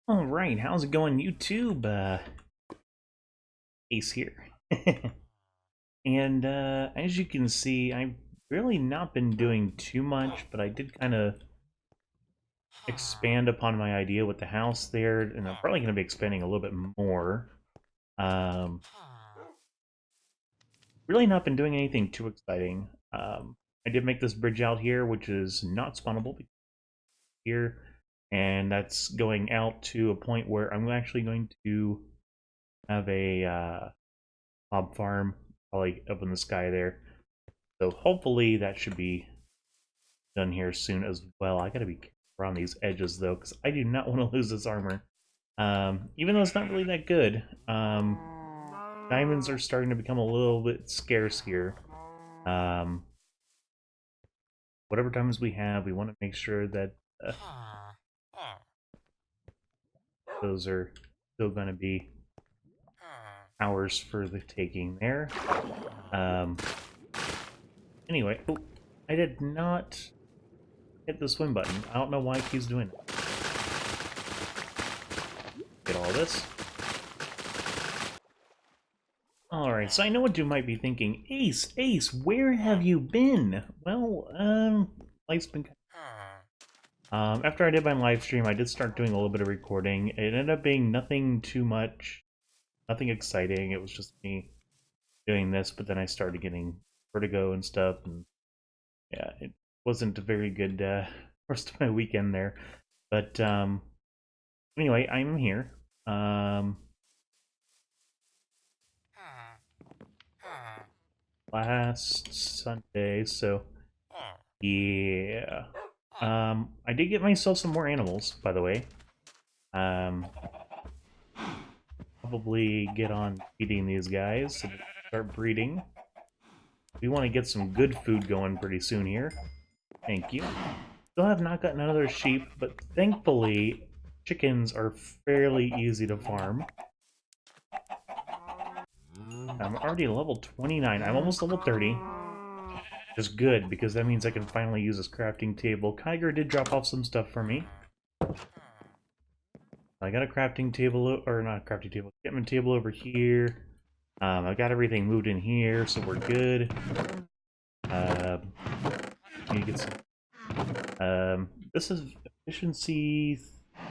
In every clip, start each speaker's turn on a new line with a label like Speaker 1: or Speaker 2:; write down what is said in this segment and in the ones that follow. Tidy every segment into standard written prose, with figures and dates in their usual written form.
Speaker 1: All right, how's it going, YouTube? Ace here. And as you can see, I've really not been doing too much, but I did kind of expand upon my idea with the house there, and I'm probably going to be expanding a little bit more. Um, really not been doing anything too exciting. I did make this bridge out here, which is not spawnable here, and that's going out to a point where I'm actually going to have a mob farm probably up in the sky there. So hopefully that should be done here soon as well. I gotta be careful around these edges though, because I do not want to lose this armor. Even though it's not really that good. Diamonds are starting to become a little bit scarce here. Um, whatever diamonds we have, we want to make sure that those are still going to be ours for the taking there. Um, anyway, oh, I did not hit the swim button. I don't know why it keeps doing it. Get all this. Alright, so I know what you might be thinking. Ace, where have you been? Well, life's been after I did my live stream, I did start doing a little bit of recording. It ended up being nothing too much, nothing exciting. It was just me doing this, but then I started getting vertigo and stuff, and yeah, it wasn't a very good rest of my weekend there. But anyway, I'm here. Last Sunday, so yeah. I did get myself some more animals, by the way. Probably get on feeding these guys so start breeding. We want to get some good food going pretty soon here. Thank you. Still have not gotten another sheep, but thankfully chickens are fairly easy to farm. I'm already level 29. I'm almost level 30. Just good, because that means I can finally use this crafting table. Kyger did drop off some stuff for me. I got a crafting table, or not a crafting table, enchantment table over here. I got everything moved in here, so we're good. Need to get some. This is efficiency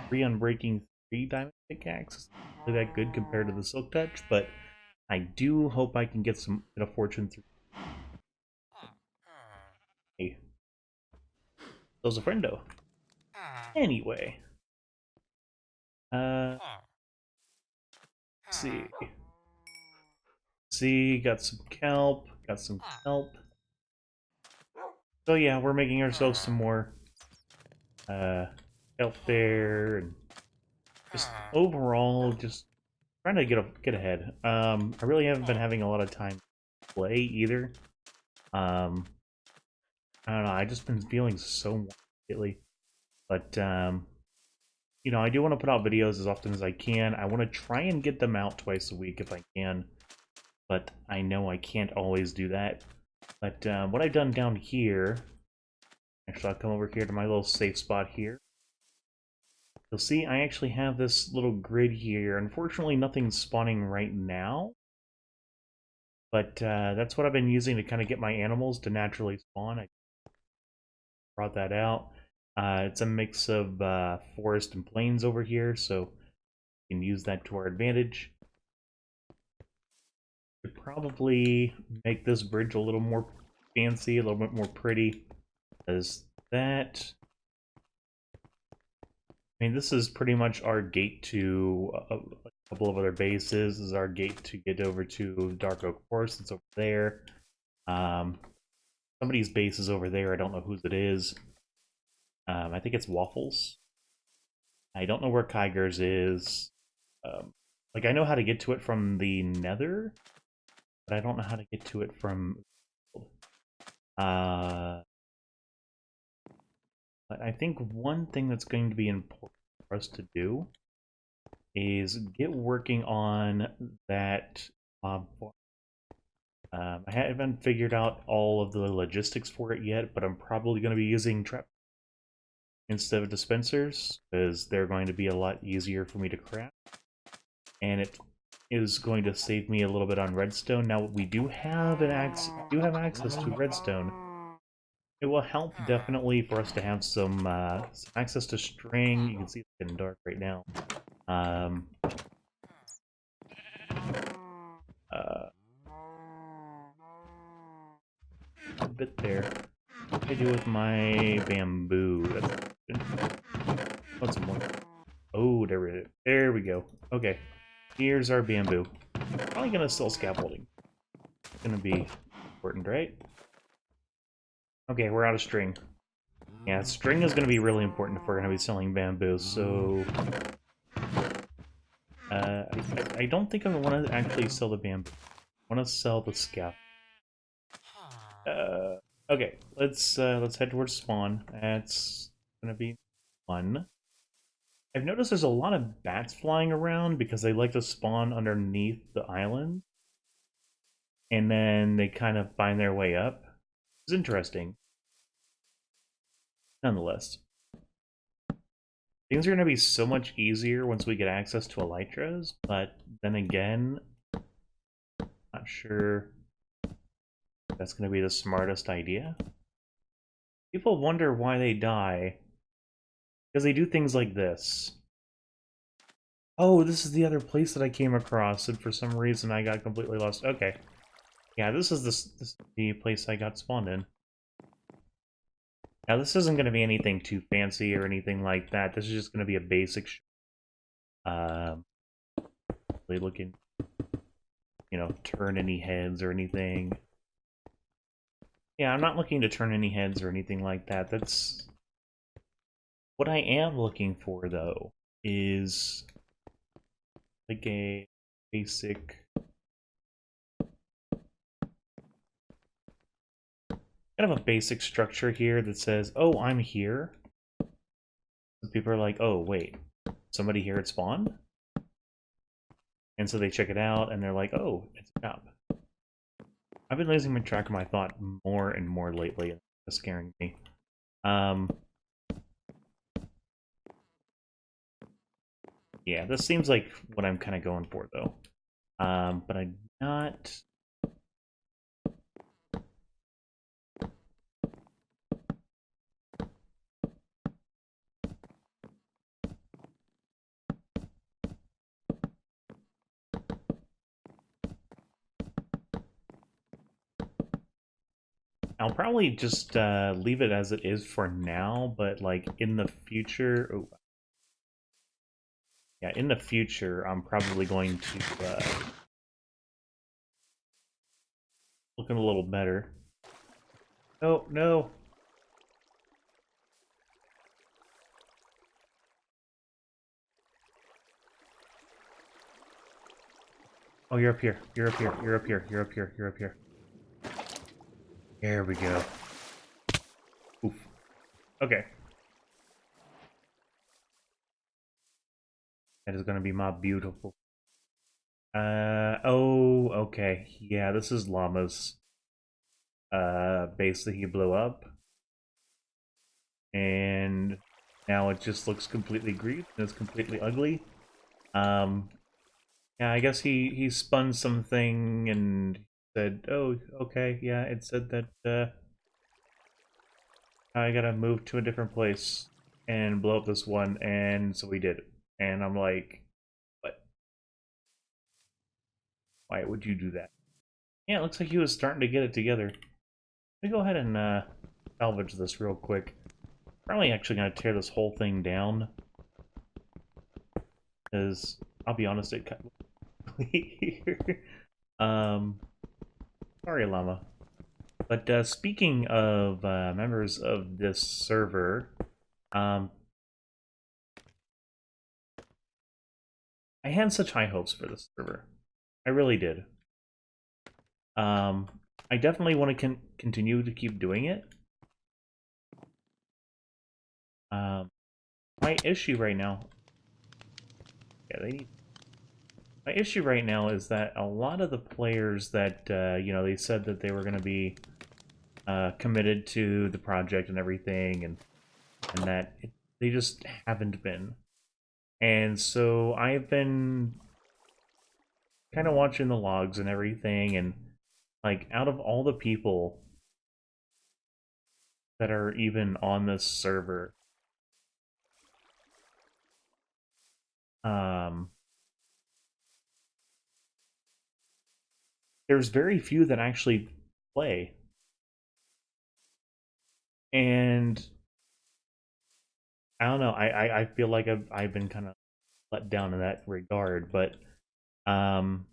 Speaker 1: 3 on breaking 3 diamond pickaxe. It's not really that good compared to the silk touch, but I do hope I can get a fortune through. Hey, so's a friendo. Anyway, let's see. Got some kelp. Got some kelp. So yeah, we're making ourselves some more kelp there, and just overall, just trying to get ahead. I really haven't been having a lot of time to play either. I don't know. I just been feeling so lately, but you know, I do want to put out videos as often as I can. I want to try and get them out twice a week if I can, but I know I can't always do that. But what I've done down here, actually, I'll come over here to my little safe spot here. You'll see I actually have this little grid here. Unfortunately, nothing's spawning right now, but that's what I've been using to kind of get my animals to naturally spawn. I brought that out. It's a mix of forest and plains over here, so we can use that to our advantage. Could probably make this bridge a little more fancy, a little bit more pretty. As that, I mean, this is pretty much our gate to a couple of other bases. This is our gate to get over to Dark Oak Forest. It's over there. Somebody's base is over there. I don't know whose it is. I think it's Waffles. I don't know where Kyger's is. Like, I know how to get to it from the Nether, but I don't know how to get to it from... But I think one thing that's going to be important for us to do is get working on that mob farm. I haven't figured out all of the logistics for it yet, but I'm probably going to be using trap instead of dispensers, because they're going to be a lot easier for me to craft. And it is going to save me a little bit on redstone. Now we do have access to redstone. It will help definitely for us to have some access to string. You can see it's getting dark right now. A bit there. What do I do with my bamboo? What's more? Oh, there we go. Okay, here's our bamboo. Probably gonna sell scaffolding. It's gonna be important, right? Okay, we're out of string. Yeah, string is gonna be really important if we're gonna be selling bamboo. So, I don't think I want to actually sell the bamboo. I want to sell the scaffold. Okay, let's head towards spawn. That's gonna be fun. I've noticed there's a lot of bats flying around because they like to spawn underneath the island. And then they kind of find their way up. It's interesting. Nonetheless. Things are going to be so much easier once we get access to elytras, but then again, not sure that's going to be the smartest idea. People wonder why they die. Because they do things like this. Oh, this is the other place that I came across, and for some reason I got completely lost. Okay. Yeah, this is the place I got spawned in. Now, this isn't going to be anything too fancy or anything like that. This is just going to be a basic... really looking... You know, turn any heads or anything. Yeah, I'm not looking to turn any heads or anything like that. That's... What I am looking for, though, is... like a basic... kind of a basic structure here that says, oh, I'm here. People are like, oh, wait, somebody here at spawn? And so they check it out, and they're like, oh, it's a job. I've been losing my track of my thought more and more lately, and it's scaring me. Yeah, this seems like what I'm kind of going for, though. But I'm not... I'll probably just leave it as it is for now, but like in the future... Oh. Yeah, in the future, I'm probably going to looking a little better. Oh, no! Oh, you're up here. You're up here. You're up here. You're up here. You're up here. There we go. Oof. Okay. That is gonna be my beautiful. Oh, okay. Yeah, this is Llama's base that he blew up. And now it just looks completely green and it's completely ugly. Yeah, I guess he spun something and said, oh, okay, yeah, it said that I gotta move to a different place and blow up this one, and so we did it. And I'm like, what? Why would you do that? Yeah, it looks like he was starting to get it together. Let me go ahead and salvage this real quick. Probably actually gonna tear this whole thing down. Because, I'll be honest, it cut here. Sorry, Llama. But speaking of members of this server, I had such high hopes for this server. I really did. I definitely want to continue to keep doing it. My issue right now... Yeah, they need... My issue right now is that a lot of the players that, you know, they said that they were going to be committed to the project and everything, and that They just haven't been. And so I've been kind of watching the logs and everything, and like out of all the people that are even on this server, um, there's very few that actually play. And I don't know, I feel like I've been kind of let down in that regard, but um,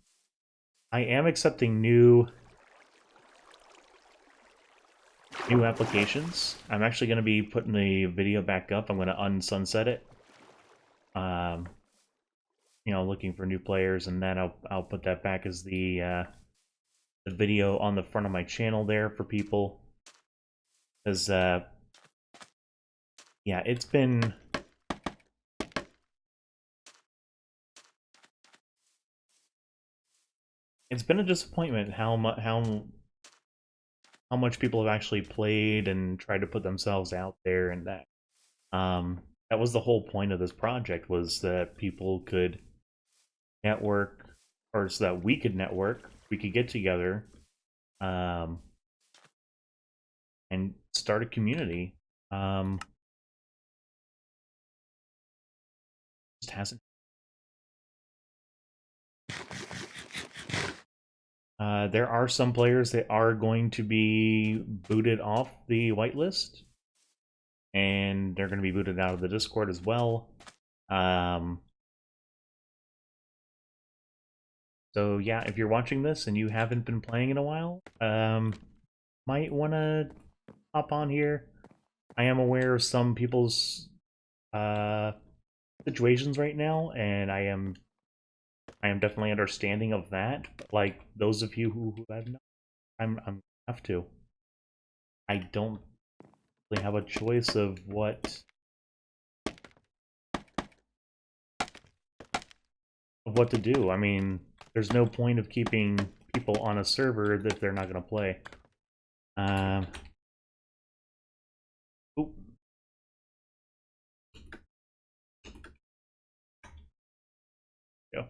Speaker 1: I am accepting new applications. I'm actually going to be putting the video back up. I'm going to unsunset it. Um, looking for new players, and then I'll put that back as the video on the front of my channel there for people. Because yeah, it's been a disappointment how much people have actually played and tried to put themselves out there, and that was the whole point of this project, was that people could network, or so that we could network, we could get together, um, and start a community. Just hasn't. There are some players that are going to be booted off the whitelist, and they're going to be booted out of the Discord as well. So yeah, if you're watching this and you haven't been playing in a while, might want to hop on here. I am aware of some people's situations right now, and I am definitely understanding of that. But like those of you who have not, I'm have to. I don't really have a choice of what to do. I mean, there's no point of keeping people on a server that they're not going to play. Um, oop. Go.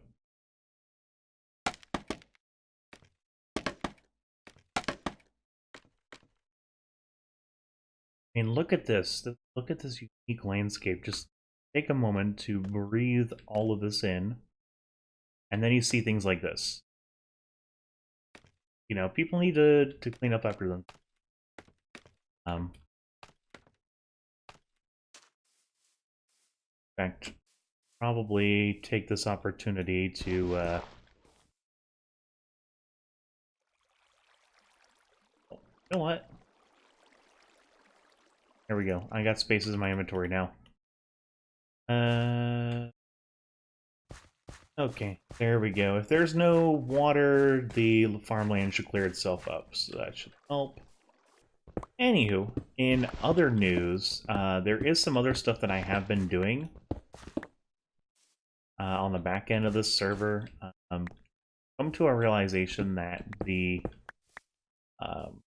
Speaker 1: I mean, look at this. Look at this unique landscape. Just take a moment to breathe all of this in, and then you see things like this. People need to clean up after them. In fact, probably take this opportunity to you know what? There we go. I got spaces in my inventory now. Okay, there we go. If there's no water, the farmland should clear itself up, so that should help. Anywho, in other news, there is some other stuff that I have been doing on the back end of this server. Come to a realization that um,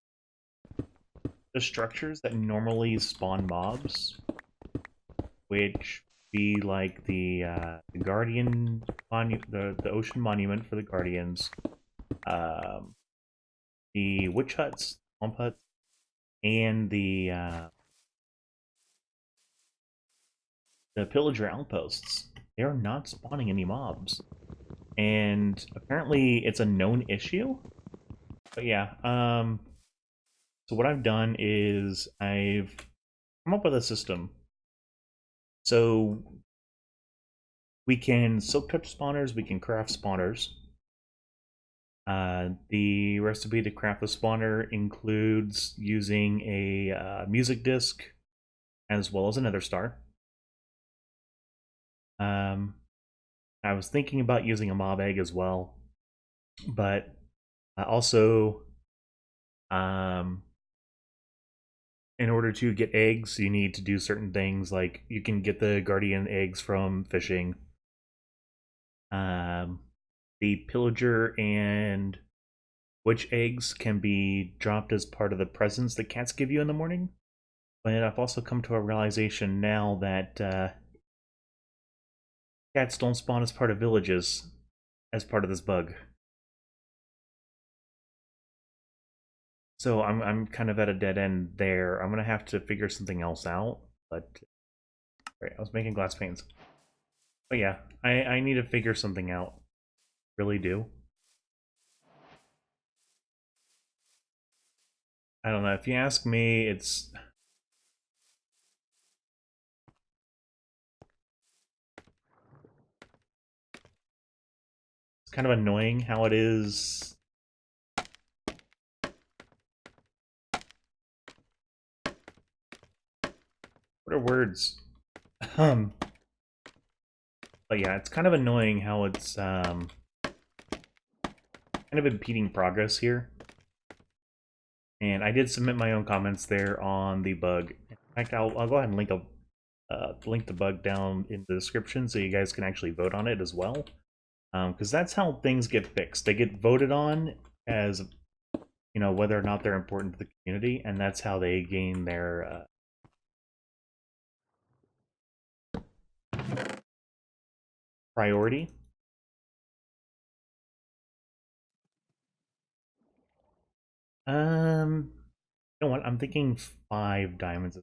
Speaker 1: the structures that normally spawn mobs, which be like the Guardian the Ocean Monument for the Guardians, the Witch Huts, Swamp Huts, and the Pillager Outposts. They are not spawning any mobs, and apparently it's a known issue. But yeah, so what I've done is I've come up with a system. So we can silk touch spawners, we can craft spawners. The recipe to craft the spawner includes using a music disc as well as a nether star. I was thinking about using a mob egg as well, but also, in order to get eggs, you need to do certain things. Like you can get the guardian eggs from fishing. The pillager and witch eggs can be dropped as part of the presents that cats give you in the morning. But I've also come to a realization now that cats don't spawn as part of villages as part of this bug. So I'm kind of at a dead end there. I'm gonna have to figure something else out. But right, I was making glass panes. But yeah, I need to figure something out. Really do. I don't know. If you ask me, it's kind of annoying how it is. What are words? But yeah, it's kind of annoying how it's kind of impeding progress here. And I did submit my own comments there on the bug. In fact, I'll go ahead and link the bug down in the description so you guys can actually vote on it as well. Because that's how things get fixed. They get voted on as, you know, whether or not they're important to the community, and that's how they gain their priority. You know what? I'm thinking 5 diamonds.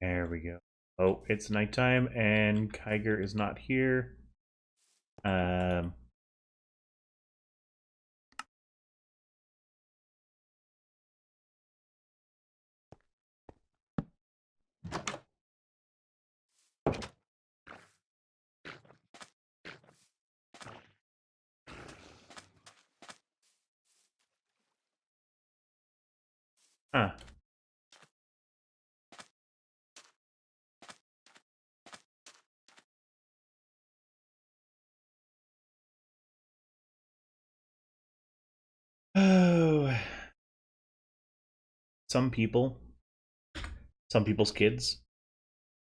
Speaker 1: There we go. Oh, it's nighttime, and Kyger is not here. Um, huh. Oh, some people, some people's kids.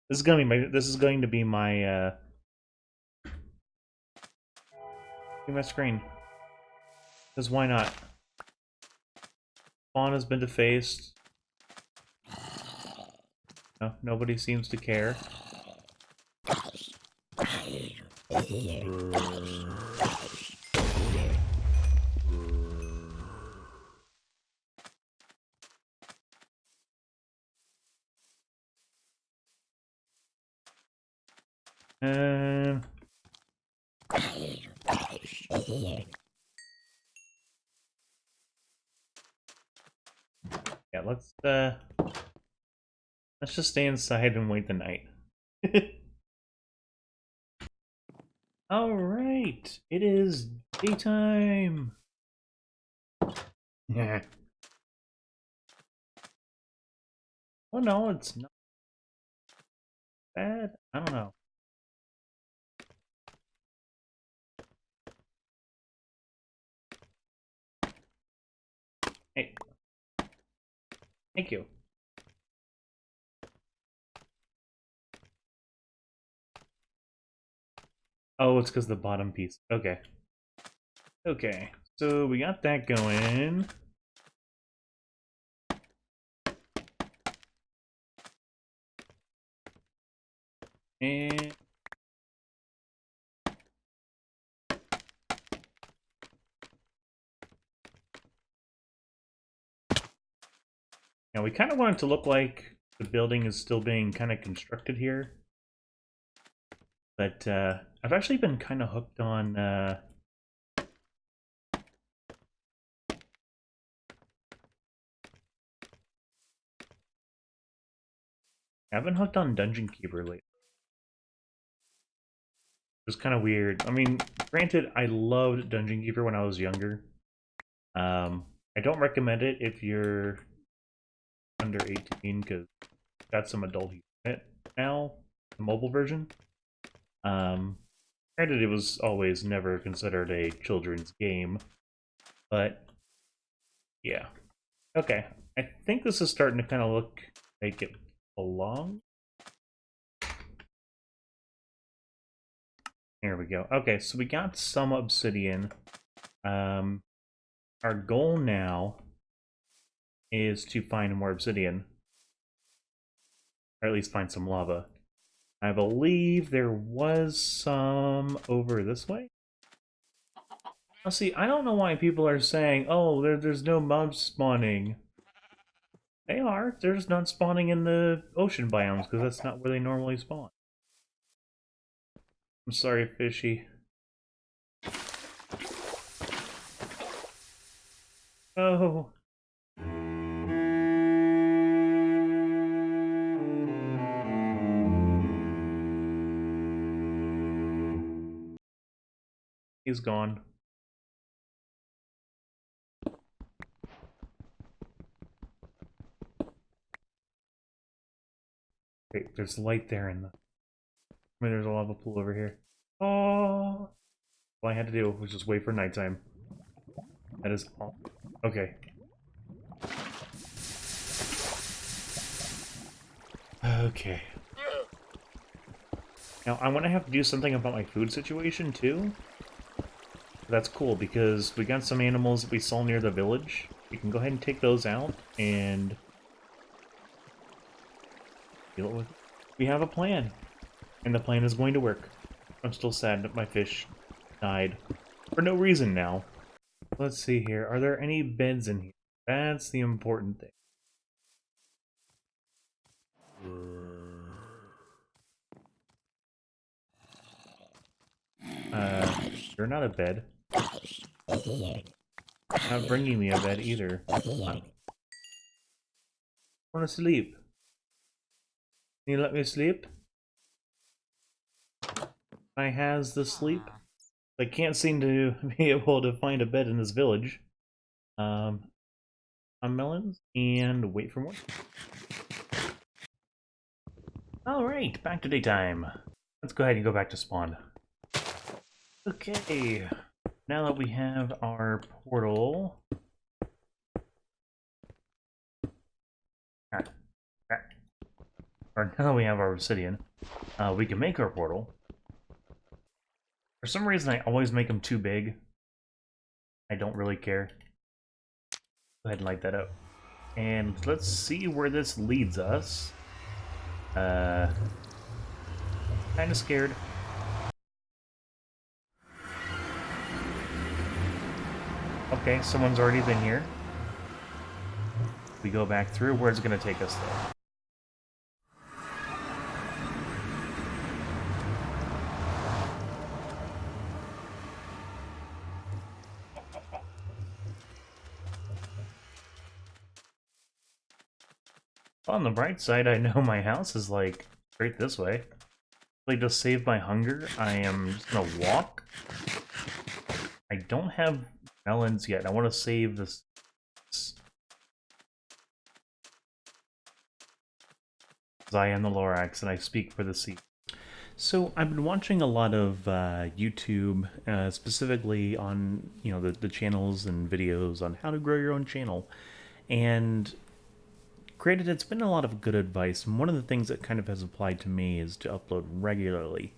Speaker 1: This is gonna be my. This is going to be my screen. Because why not? Spawn has been defaced. No, nobody seems to care. Yeah, let's just stay inside and wait the night. All right, it is daytime. Yeah. Oh no, it's not bad. I don't know. Hey, thank you. Oh, it's because the bottom piece. Okay. Okay, so we got that going. And now we kind of want it to look like the building is still being kind of constructed here. But I've actually been kind of hooked on I've been hooked on Dungeon Keeper lately. It was kind of weird. I mean, granted, I loved Dungeon Keeper when I was younger. I don't recommend it if you're under 18 because got some adult humor in it now, the mobile version. Granted, it was always never considered a children's game, but yeah. Okay, I think this is starting to kind of look like it belongs. There we go. Okay, so we got some obsidian. Our goal now is to find more obsidian. Or at least find some lava. I believe there was some over this way. Now see, I don't know why people are saying, oh, there's no mobs spawning. They are. They're just not spawning in the ocean biomes, because that's not where they normally spawn. I'm sorry, fishy. Oh. He's gone. Wait, there's light there in the... I mean, there's a lava pool over here. Oh! All I had to do was just wait for nighttime. That is all. Okay. Okay. Now, I want to have to do something about my food situation, too. That's cool, because we got some animals that we saw near the village. We can go ahead and take those out, and... deal with it. We have a plan. And the plan is going to work. I'm still sad that my fish died. For no reason now. Let's see here. Are there any beds in here? That's the important thing. You're not a bed. Not bringing me a bed either. I want to sleep. Can you let me sleep? I has the sleep. I can't seem to be able to find a bed in this village. On melons and wait for more. Alright, back to daytime. Let's go ahead and go back to spawn. Okay, now that we have our portal... or now that we have our obsidian, we can make our portal. For some reason, I always make them too big. I don't really care. Go ahead and light that up. And let's see where this leads us. Kind of scared. Okay, someone's already been here. We go back through. Where's it going to take us, though? On the bright side, I know my house is, like, straight this way. Like, to save my hunger, I am just gonna walk. I don't have melons yet. I want to save this. I am the Lorax, and I speak for the sea. So I've been watching a lot of YouTube, specifically on the channels and videos on how to grow your own channel, and granted, it's been a lot of good advice. And one of the things that kind of has applied to me is to upload regularly.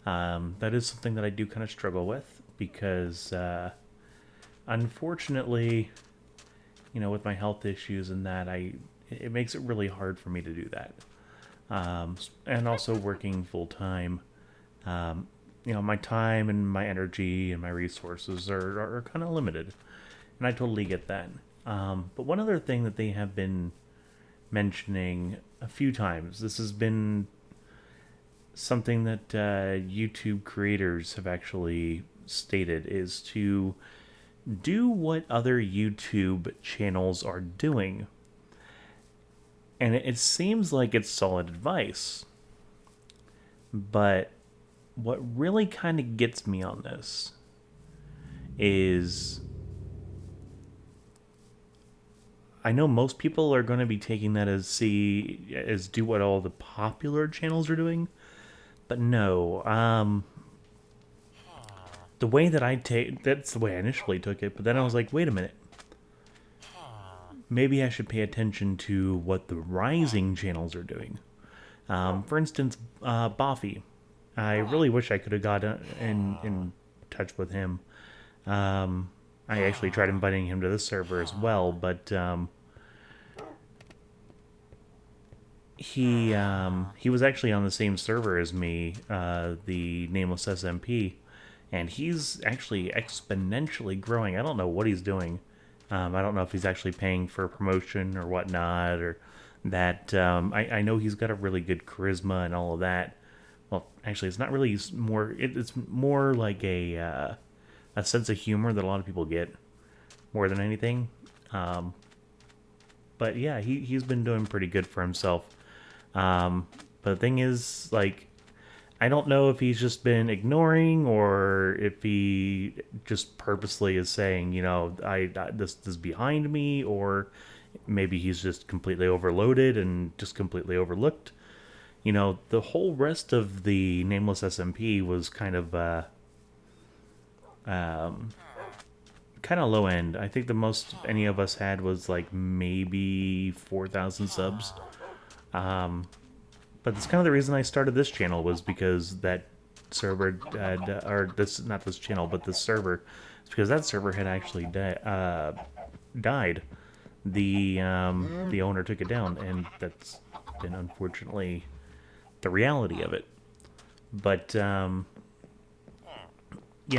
Speaker 1: That is something that I do kind of struggle with because, unfortunately, with my health issues and that, it makes it really hard for me to do that. And also working full time, my time and my energy and my resources are kind of limited, and I totally get that. But one other thing that they have been mentioning a few times, this has been something that YouTube creators have actually stated, is to do what other YouTube channels are doing. And it seems like it's solid advice. But what really kind of gets me on this is I know most people are going to be taking that as do what all the popular channels are doing. But no, the way that that's the way I initially took it, but then I was like, wait a minute. Maybe I should pay attention to what the rising channels are doing. For instance, Boffy. I really wish I could have got in touch with him. I actually tried inviting him to this server as well, but he was actually on the same server as me, the Nameless SMP, and he's actually exponentially growing. I don't know what he's doing. I don't know if he's actually paying for promotion or whatnot, or that. I know he's got a really good charisma and all of that. Well, actually, it's not really more. It's more like a sense of humor that a lot of people get more than anything. Um, but yeah, he's been doing pretty good for himself. But the thing is, like, I don't know if he's just been ignoring or if he just purposely is saying, you know, this is behind me, or maybe he's just completely overloaded and just completely overlooked. You know, the whole rest of the Nameless SMP was um, kind of low end. I think the most any of us had was like maybe 4,000 subs. Um, but that's kind of the reason I started this channel, was because that server had, or this, not this channel, but this server, it's because that server had actually died. The owner took it down, and that's been unfortunately the reality of it. But yeah,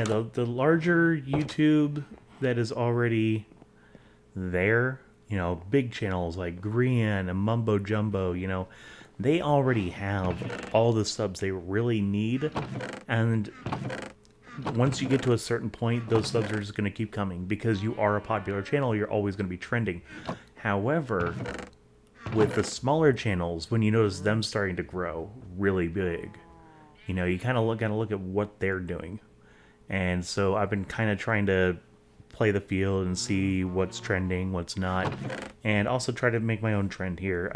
Speaker 1: the larger YouTube that is already there, you know, big channels like Grian and Mumbo Jumbo, you know, they already have all the subs they really need, and once you get to a certain point, those subs are just going to keep coming because you are a popular channel. You're always going to be trending. However, with the smaller channels, when you notice them starting to grow really big, you know, you kind of gotta look at what they're doing. And so I've been kind of trying to play the field and see what's trending, what's not, and also try to make my own trend here.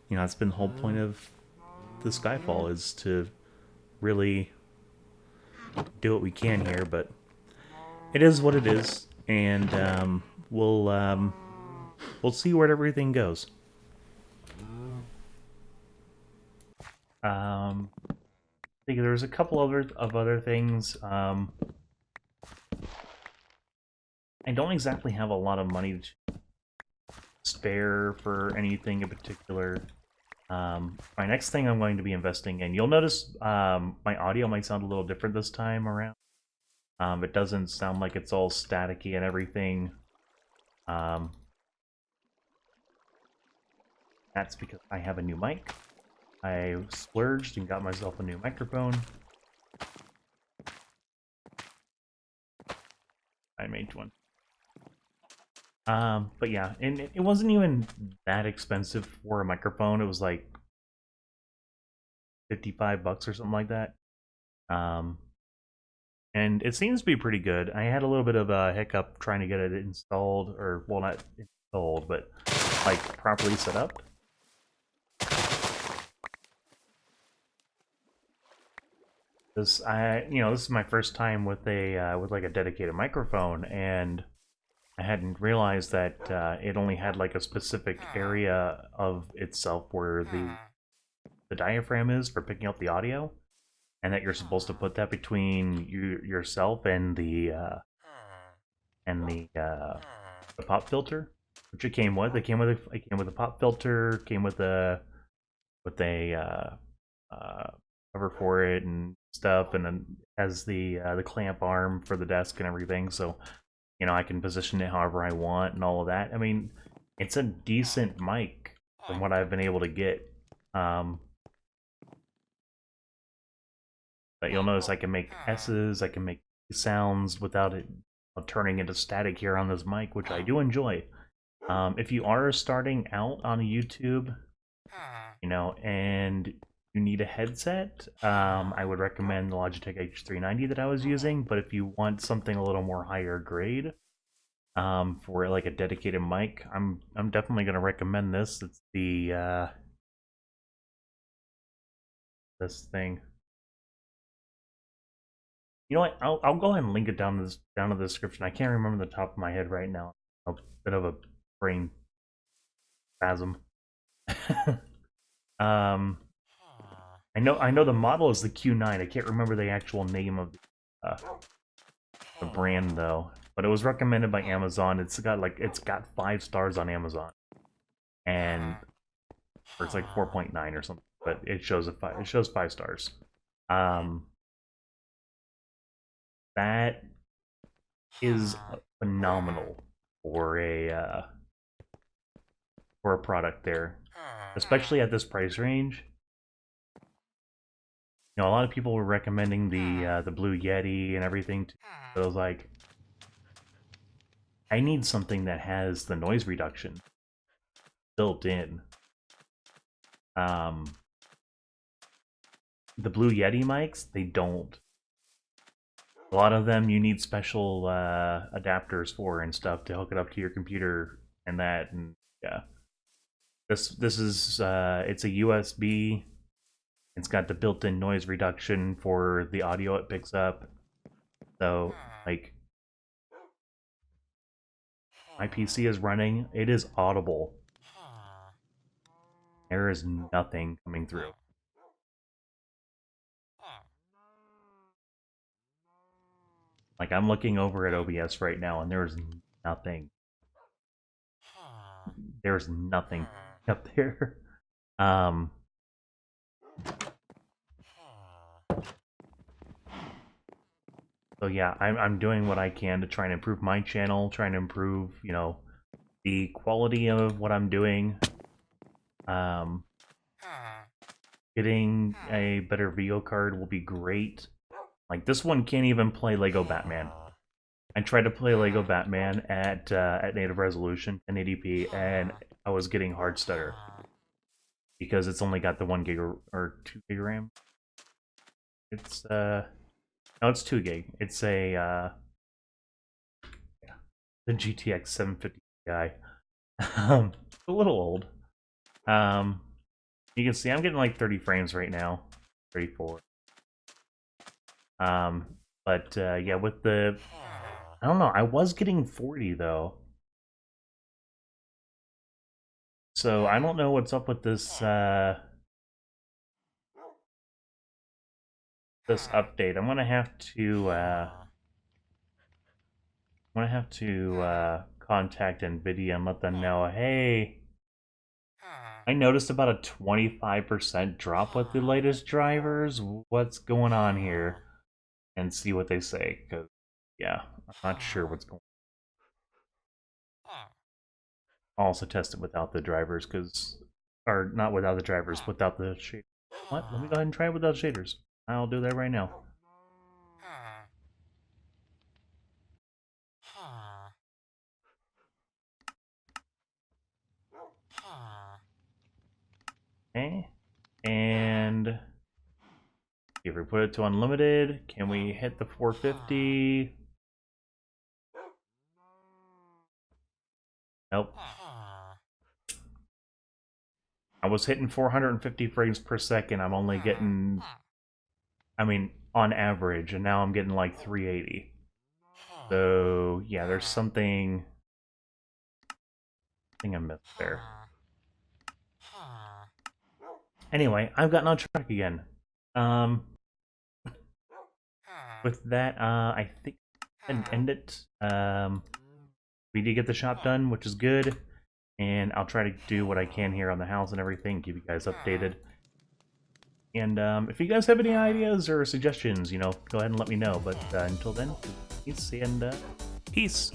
Speaker 1: You know, that's been the whole point of the Skyfall, is to really do what we can here, but it is what it is, and we'll see where everything goes. I think there's a couple other things. I don't exactly have a lot of money to spare for anything in particular. My next thing I'm going to be investing in, you'll notice my audio might sound a little different this time around. It doesn't sound like it's all staticky and everything. That's because I have a new mic. I splurged and got myself a new microphone. I made one. But yeah, and it wasn't even that expensive for a microphone. It was like 55 bucks or something like that. And it seems to be pretty good. I had a little bit of a hiccup trying to get it installed, or, well, not installed, but like properly set up. This this is my first time with like a dedicated microphone, and I hadn't realized that it only had like a specific area of itself where the diaphragm is for picking up the audio, and that you're supposed to put that between yourself and the pop filter, which it came with. It came with a pop filter, came with a cover for it and stuff, and then has the clamp arm for the desk and everything. So, you know, I can position it however I want and all of that. I mean, it's a decent mic from what I've been able to get. But you'll notice I can make S's, I can make sounds without it turning into static here on this mic, which I do enjoy. If you are starting out on YouTube, you know, and you need a headset, I would recommend the Logitech H390 that I was using. But if you want something a little more higher grade, for like a dedicated mic, I'm definitely going to recommend this. It's the this thing. You know what? I'll go ahead and link it down to the description. I can't remember the top of my head right now. A bit of a brain spasm. um, I know the model is the Q9. I can't remember the actual name of the brand though. But it was recommended by Amazon. It's got 5 stars on Amazon, and or it's like 4.9 or something, but it shows it shows 5 stars. That is phenomenal for a product there, especially at this price range. You know, a lot of people were recommending the Blue Yeti and everything. But I was like, I need something that has the noise reduction built in. The Blue Yeti mics, they don't. A lot of them you need special adapters for and stuff to hook it up to your computer and that, and yeah. This is it's a USB. It's got the built-in noise reduction for the audio it picks up. So, like, my PC is running. It is audible. There is nothing coming through. Like, I'm looking over at OBS right now, and there's nothing. There's nothing up there. So yeah, I'm doing what I can to try and improve my channel, trying to improve, you know, the quality of what I'm doing. Getting a better video card will be great. Like, this one can't even play Lego Batman. I tried to play Lego Batman at native resolution, 1080p, and I was getting hard stutter because it's only got the 1 gig or 2 gig RAM. It's no, it's 2 gig. It's a yeah, the GTX 750 Ti. A little old. You can see I'm getting like 30 frames right now, 34. But yeah, with the, I don't know, I was getting 40 though. So I don't know what's up with this this update. I'm gonna have to contact NVIDIA and let them know, hey, I noticed about a 25% drop with the latest drivers. What's going on here? And see what they say, because yeah, I'm not sure what's going on. I'll also test it without the drivers, or not without the drivers, without the shaders. What? Let me go ahead and try it without shaders. I'll do that right now. Okay, and if we put it to unlimited, can we hit the 450? Nope. I was hitting 450 frames per second. I'm only getting, I mean, on average, and now I'm getting like 380. So yeah, there's something I missed there. Anyway, I've gotten on track again. With that, I think I can end it. We did get the shop done, which is good, and I'll try to do what I can here on the house and everything, keep you guys updated. And if you guys have any ideas or suggestions, you know, go ahead and let me know. But until then, peace and peace.